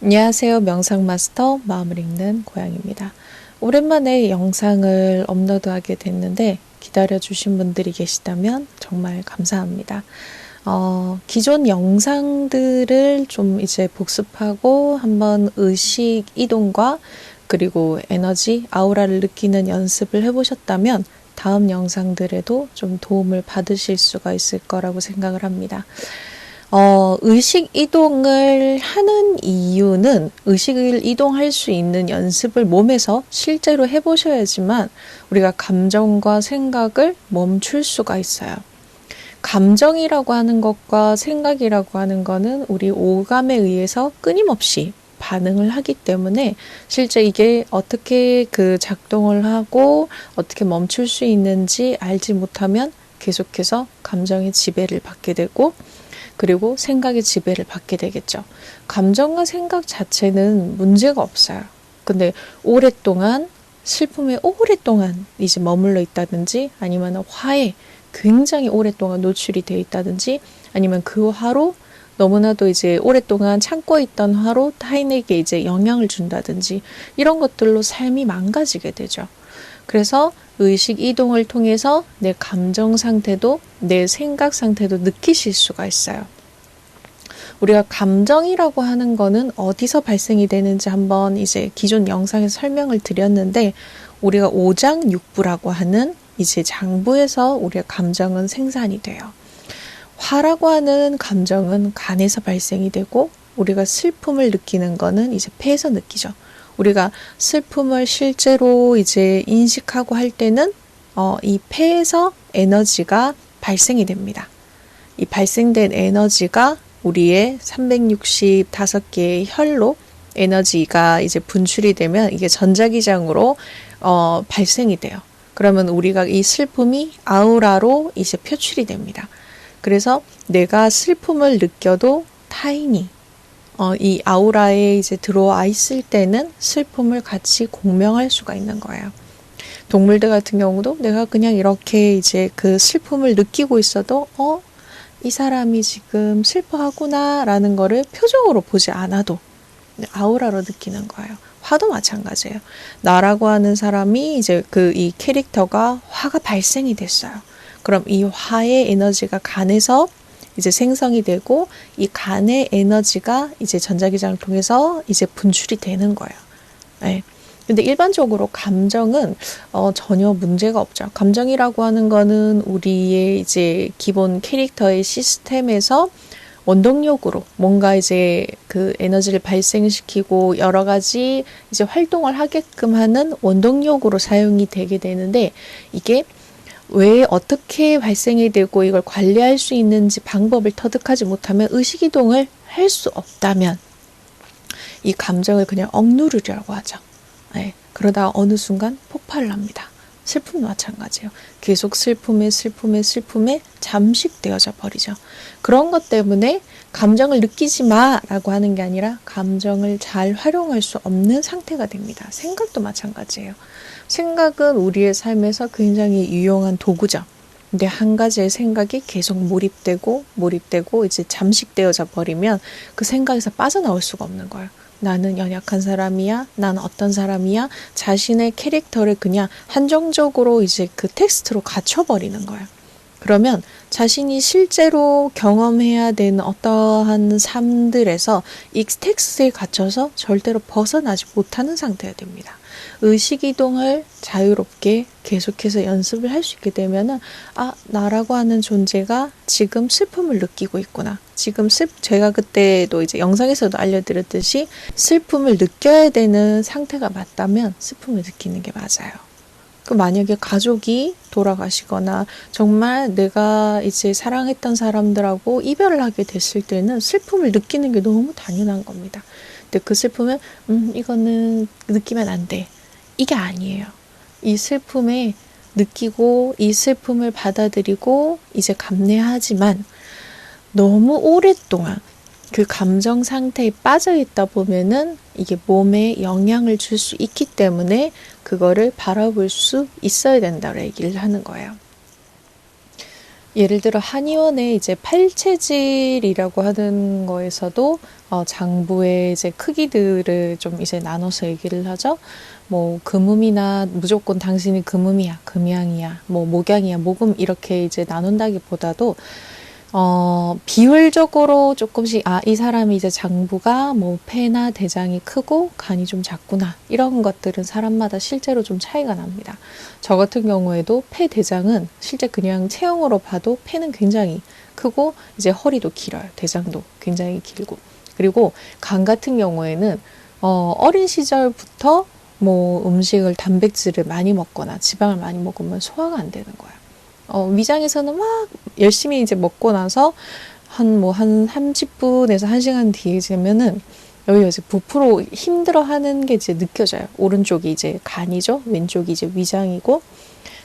안녕하세요. 명상 마스터 마음을 읽는 고양입니다. 오랜만에 영상을 업로드하게 됐는데 기다려주신 분들이 계시다면 정말 감사합니다. 기존 영상들을 좀 이제 복습하고 한번 의식 이동과 그리고 에너지, 아우라를 느끼는 연습을 해보셨다면 다음 영상들에도 좀 도움을 받으실 수가 있을 거라고 생각을 합니다. 의식 이동을 하는 이유는 의식을 이동할 수 있는 연습을 몸에서 실제로 해보셔야지만 우리가 감정과 생각을 멈출 수가 있어요. 감정이라고 하는 것과 생각이라고 하는 거는 우리 오감에 의해서 끊임없이 반응을 하기 때문에 실제 이게 어떻게 그 작동을 하고 어떻게 멈출 수 있는지 알지 못하면 계속해서 감정의 지배를 받게 되고 그리고 생각의 지배를 받게 되겠죠. 감정과 생각 자체는 문제가 없어요. 근데 오랫동안 슬픔에 오랫동안 이제 머물러 있다든지 아니면 화에 굉장히 오랫동안 노출이 되어 있다든지 아니면 그 화로 너무나도 이제 오랫동안 참고 있던 화로 타인에게 이제 영향을 준다든지 이런 것들로 삶이 망가지게 되죠. 그래서 의식 이동을 통해서 내 감정 상태도 내 생각 상태도 느끼실 수가 있어요. 우리가 감정이라고 하는 거는 어디서 발생이 되는지 한번 이제 기존 영상에서 설명을 드렸는데 우리가 오장육부라고 하는 이제 장부에서 우리가 감정은 생산이 돼요. 화라고 하는 감정은 간에서 발생이 되고 우리가 슬픔을 느끼는 거는 이제 폐에서 느끼죠. 우리가 슬픔을 실제로 이제 인식하고 할 때는 이 폐에서 에너지가 발생이 됩니다. 이 발생된 에너지가 우리의 365개의 혈로 에너지가 이제 분출이 되면 이게 전자기장으로 발생이 돼요. 그러면 우리가 이 슬픔이 아우라로 이제 표출이 됩니다. 그래서 내가 슬픔을 느껴도 타인이 이 아우라에 이제 들어와 있을 때는 슬픔을 같이 공명할 수가 있는 거예요. 동물들 같은 경우도 내가 그냥 이렇게 이제 그 슬픔을 느끼고 있어도 이 사람이 지금 슬퍼하구나 라는 거를 표정으로 보지 않아도 아우라로 느끼는 거예요. 화도 마찬가지예요. 나라고 하는 사람이 이제 이 캐릭터가 화가 발생이 됐어요. 그럼 이 화의 에너지가 간에서 이제 생성이 되고 이 간의 에너지가 이제 전자기장을 통해서 이제 분출이 되는 거예요. 네. 근데 일반적으로 감정은 전혀 문제가 없죠. 감정이라고 하는 거는 우리의 이제 기본 캐릭터의 시스템에서 원동력으로 뭔가 이제 그 에너지를 발생시키고 여러 가지 이제 활동을 하게끔 하는 원동력으로 사용이 되게 되는데 이게 왜 어떻게 발생이 되고 이걸 관리할 수 있는지 방법을 터득하지 못하면 의식이동을 할 수 없다면 이 감정을 그냥 억누르려고 하죠. 네, 그러다가 어느 순간 폭발을 합니다. 슬픔도 마찬가지예요. 계속 슬픔에 잠식되어져 버리죠. 그런 것 때문에 감정을 느끼지 마라고 하는 게 아니라 감정을 잘 활용할 수 없는 상태가 됩니다. 생각도 마찬가지예요. 생각은 우리의 삶에서 굉장히 유용한 도구죠. 근데 한 가지의 생각이 계속 몰입되고 이제 잠식되어져 버리면 그 생각에서 빠져나올 수가 없는 거예요. 나는 연약한 사람이야? 난 어떤 사람이야? 자신의 캐릭터를 그냥 한정적으로 이제 그 텍스트로 갖춰버리는 거예요. 그러면 자신이 실제로 경험해야 되는 어떠한 삶들에서 이 텍스트에 갇혀서 절대로 벗어나지 못하는 상태가 됩니다. 의식이동을 자유롭게 계속해서 연습을 할 수 있게 되면은 나라고 하는 존재가 지금 슬픔을 느끼고 있구나. 지금 제가 그때도 이제 영상에서도 알려드렸듯이 슬픔을 느껴야 되는 상태가 맞다면 슬픔을 느끼는 게 맞아요. 만약에 가족이 돌아가시거나 정말 내가 이제 사랑했던 사람들하고 이별을 하게 됐을 때는 슬픔을 느끼는 게 너무 당연한 겁니다. 근데 그 슬픔은 이거는 느끼면 안 돼. 이게 아니에요. 이 슬픔에 느끼고 이 슬픔을 받아들이고 이제 감내하지만 너무 오랫동안 그 감정 상태에 빠져 있다 보면은 이게 몸에 영향을 줄 수 있기 때문에 그거를 바라볼 수 있어야 된다고 얘기를 하는 거예요. 예를 들어 한의원의 이제 팔체질이라고 하는 거에서도 장부의 이제 크기들을 좀 이제 나눠서 얘기를 하죠. 뭐 금음이나 무조건 당신이 금음이야, 금양이야, 뭐 목양이야, 목음 이렇게 이제 나눈다기보다도 비율적으로 조금씩, 이 사람이 이제 장부가 뭐 폐나 대장이 크고 간이 좀 작구나. 이런 것들은 사람마다 실제로 좀 차이가 납니다. 저 같은 경우에도 폐 대장은 실제 그냥 체형으로 봐도 폐는 굉장히 크고, 이제 허리도 길어요. 대장도 굉장히 길고. 그리고 간 같은 경우에는, 어린 시절부터 뭐 음식을, 단백질을 많이 먹거나 지방을 많이 먹으면 소화가 안 되는 거예요. 위장에서는 막 열심히 이제 먹고 나서 한 30분에서 1시간 뒤에 되면은 여기가 이제 부풀어 힘들어 하는 게 이제 느껴져요. 오른쪽이 이제 간이죠. 왼쪽이 이제 위장이고,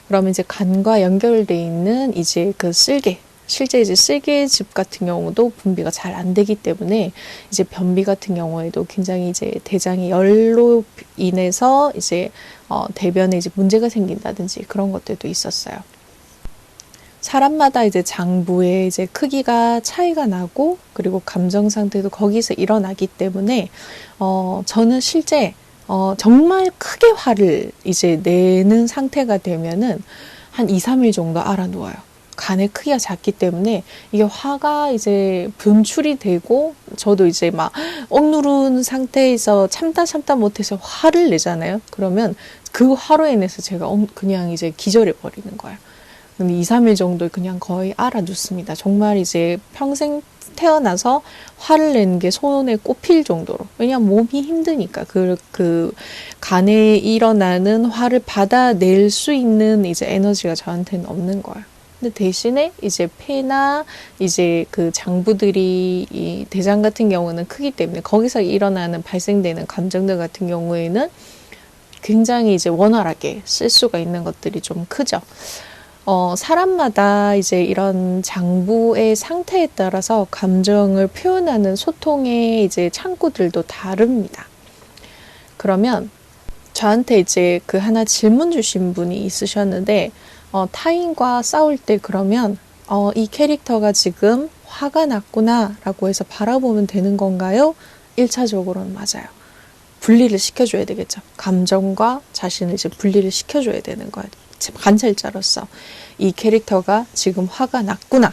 그러면 이제 간과 연결돼 있는 이제 그 쓸개, 실제 이제 쓸개즙 같은 경우도 분비가 잘 안 되기 때문에 이제 변비 같은 경우에도 굉장히 이제 대장의 열로 인해서 이제 대변에 이제 문제가 생긴다든지 그런 것들도 있었어요. 사람마다 이제 장부의 이제 크기가 차이가 나고, 그리고 감정 상태도 거기서 일어나기 때문에, 저는 실제, 정말 크게 화를 이제 내는 상태가 되면은 한 2, 3일 정도 알아누워요. 간의 크기가 작기 때문에 이게 화가 이제 분출이 되고, 저도 이제 막 억누른 상태에서 참다 못해서 화를 내잖아요. 그러면 그 화로 인해서 제가 그냥 이제 기절해 버리는 거예요. 근데 2, 3일 정도 그냥 거의 알아두습니다. 정말 이제 평생 태어나서 화를 내는 게 손에 꼽힐 정도로. 왜냐면 몸이 힘드니까. 그 간에 일어나는 화를 받아낼 수 있는 이제 에너지가 저한테는 없는 거예요. 근데 대신에 이제 폐나 이제 그 장부들이, 이 대장 같은 경우는 크기 때문에 거기서 일어나는 발생되는 감정들 같은 경우에는 굉장히 이제 원활하게 쓸 수가 있는 것들이 좀 크죠. 사람마다 이제 이런 장부의 상태에 따라서 감정을 표현하는 소통의 이제 창구들도 다릅니다. 그러면 저한테 이제 그 하나 질문 주신 분이 있으셨는데, 타인과 싸울 때 그러면, 이 캐릭터가 지금 화가 났구나 라고 해서 바라보면 되는 건가요? 1차적으로는 맞아요. 분리를 시켜줘야 되겠죠. 감정과 자신을 이제 분리를 시켜줘야 되는 거예요. 관찰자로서 이 캐릭터가 지금 화가 났구나.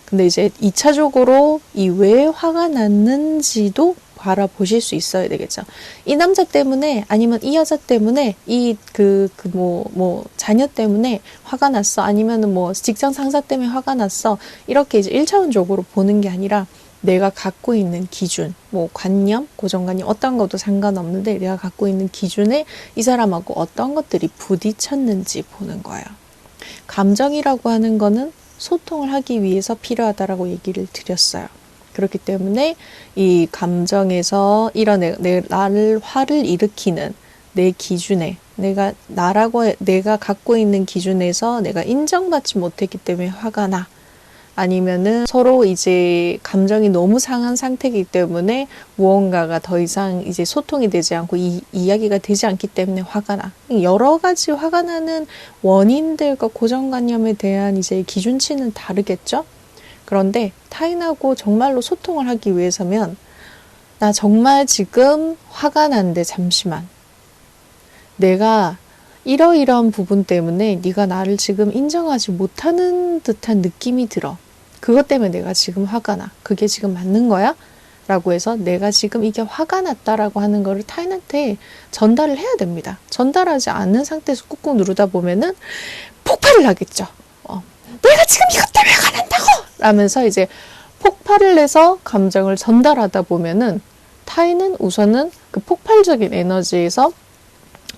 근데 이제 2차적으로 이 왜 화가 났는지도 바라보실 수 있어야 되겠죠. 이 남자 때문에, 아니면 이 여자 때문에, 자녀 때문에 화가 났어. 아니면은 뭐 직장 상사 때문에 화가 났어. 이렇게 이제 1차원적으로 보는 게 아니라, 내가 갖고 있는 기준, 뭐 관념, 고정관념, 어떤 것도 상관없는데 내가 갖고 있는 기준에 이 사람하고 어떤 것들이 부딪혔는지 보는 거예요. 감정이라고 하는 거는 소통을 하기 위해서 필요하다라고 얘기를 드렸어요. 그렇기 때문에 이 감정에서 나를 화를 일으키는 내 기준에, 내가 갖고 있는 기준에서 내가 인정받지 못했기 때문에 화가 나. 아니면은 서로 이제 감정이 너무 상한 상태이기 때문에 무언가가 더 이상 이제 소통이 되지 않고 이야기가 되지 않기 때문에 화가 나. 여러 가지 화가 나는 원인들과 고정관념에 대한 이제 기준치는 다르겠죠? 그런데 타인하고 정말로 소통을 하기 위해서면, 나 정말 지금 화가 난데 잠시만. 내가 이러이러한 부분 때문에 네가 나를 지금 인정하지 못하는 듯한 느낌이 들어. 그것 때문에 내가 지금 화가 나. 그게 지금 맞는 거야? 라고 해서 내가 지금 이게 화가 났다라고 하는 거를 타인한테 전달을 해야 됩니다. 전달하지 않는 상태에서 꾹꾹 누르다 보면은 폭발을 하겠죠. 내가 지금 이것 때문에 화가 난다고! 라면서 이제 폭발을 해서 감정을 전달하다 보면은 타인은 우선은 그 폭발적인 에너지에서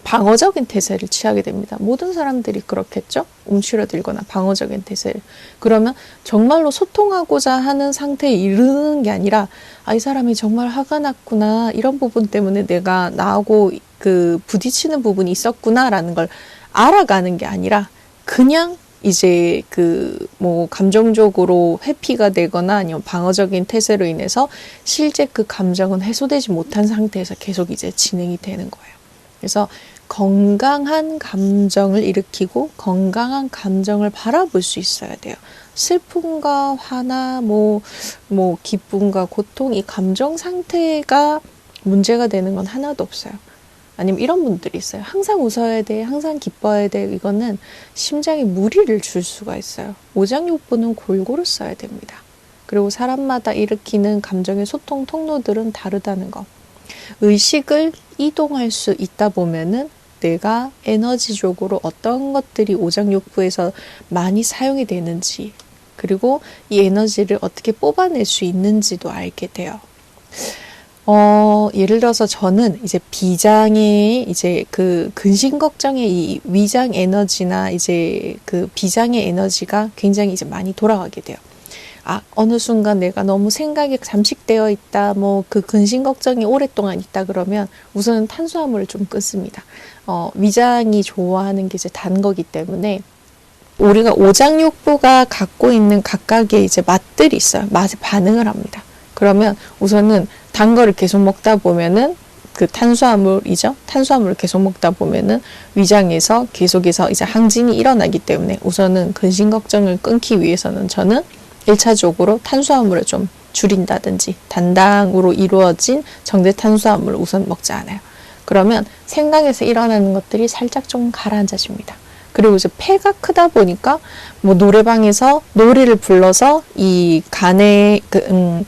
방어적인 태세를 취하게 됩니다. 모든 사람들이 그렇겠죠? 움츠러들거나 방어적인 태세를. 그러면 정말로 소통하고자 하는 상태에 이르는 게 아니라, 이 사람이 정말 화가 났구나. 이런 부분 때문에 내가 나하고 부딪히는 부분이 있었구나라는 걸 알아가는 게 아니라, 그냥 이제 감정적으로 회피가 되거나 아니면 방어적인 태세로 인해서 실제 그 감정은 해소되지 못한 상태에서 계속 이제 진행이 되는 거예요. 그래서 건강한 감정을 일으키고 건강한 감정을 바라볼 수 있어야 돼요. 슬픔과 화나, 기쁨과 고통, 이 감정 상태가 문제가 되는 건 하나도 없어요. 아니면 이런 분들이 있어요. 항상 웃어야 돼, 항상 기뻐야 돼. 이거는 심장에 무리를 줄 수가 있어요. 오장육부는 골고루 써야 됩니다. 그리고 사람마다 일으키는 감정의 소통 통로들은 다르다는 거. 의식을 이동할 수 있다 보면은 내가 에너지적으로 어떤 것들이 오장육부에서 많이 사용이 되는지, 그리고 이 에너지를 어떻게 뽑아낼 수 있는지도 알게 돼요. 예를 들어서 저는 이제 비장의 이제 그 근심 걱정의 이 위장 에너지나 이제 그 비장의 에너지가 굉장히 이제 많이 돌아가게 돼요. 어느 순간 내가 너무 생각에 잠식되어 있다, 그 근심 걱정이 오랫동안 있다 그러면 우선은 탄수화물을 좀 끊습니다. 위장이 좋아하는 게 이제 단 거기 때문에 우리가 오장육부가 갖고 있는 각각의 이제 맛들이 있어요. 맛에 반응을 합니다. 그러면 우선은 단 거를 계속 먹다 보면은 그 탄수화물이죠. 탄수화물을 계속 먹다 보면은 위장에서 계속해서 이제 항진이 일어나기 때문에 우선은 근심 걱정을 끊기 위해서는 저는 1차적으로 탄수화물을 좀 줄인다든지 단당으로 이루어진 정제 탄수화물을 우선 먹지 않아요. 그러면 생각에서 일어나는 것들이 살짝 좀 가라앉아집니다. 그리고 이제 폐가 크다 보니까 노래방에서 노래를 불러서 이 간에 그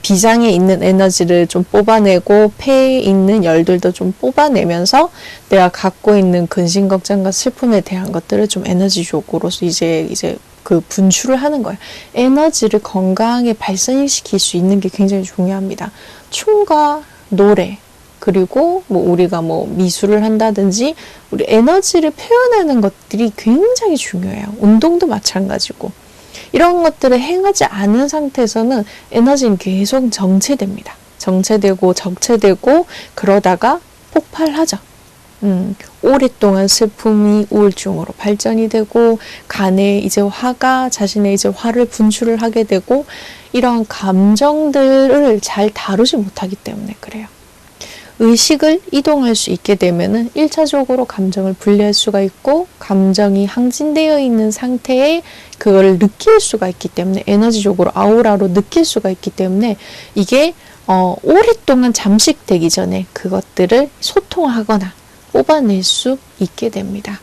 비장에 있는 에너지를 좀 뽑아내고 폐에 있는 열들도 좀 뽑아내면서 내가 갖고 있는 근심 걱정과 슬픔에 대한 것들을 좀 에너지적으로 이제 그 분출을 하는 거예요. 에너지를 건강하게 발산시킬 수 있는 게 굉장히 중요합니다. 춤과 노래, 그리고 우리가 미술을 한다든지 우리 에너지를 표현하는 것들이 굉장히 중요해요. 운동도 마찬가지고. 이런 것들을 행하지 않은 상태에서는 에너지는 계속 정체됩니다. 정체되고 그러다가 폭발하죠. 오랫동안 슬픔이 우울증으로 발전이 되고 간에 이제 자신의 이제 화를 분출을 하게 되고 이런 감정들을 잘 다루지 못하기 때문에 그래요. 의식을 이동할 수 있게 되면은 1차적으로 감정을 분리할 수가 있고 감정이 항진되어 있는 상태에 그거를 느낄 수가 있기 때문에 에너지적으로 아우라로 느낄 수가 있기 때문에 이게 오랫동안 잠식되기 전에 그것들을 소통하거나 뽑아낼 수 있게 됩니다.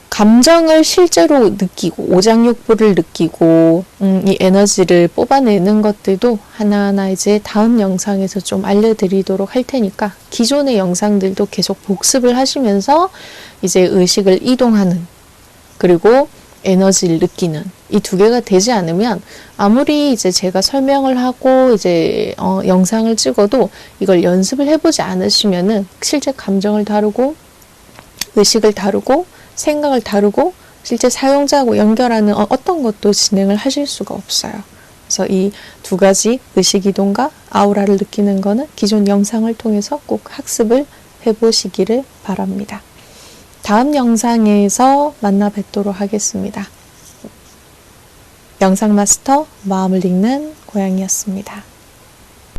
감정을 실제로 느끼고 오장육부를 느끼고 이 에너지를 뽑아내는 것들도 하나하나 이제 다음 영상에서 좀 알려드리도록 할 테니까 기존의 영상들도 계속 복습을 하시면서 이제 의식을 이동하는 그리고 에너지를 느끼는 이 두 개가 되지 않으면 아무리 이제 제가 설명을 하고 이제 영상을 찍어도 이걸 연습을 해보지 않으시면은 실제 감정을 다루고 의식을 다루고 생각을 다루고 실제 사용자하고 연결하는 어떤 것도 진행을 하실 수가 없어요. 그래서 이 두 가지 의식이동과 아우라를 느끼는 거는 기존 영상을 통해서 꼭 학습을 해보시기를 바랍니다. 다음 영상에서 만나 뵙도록 하겠습니다. 영상 마스터 마음을 읽는 고양이였습니다.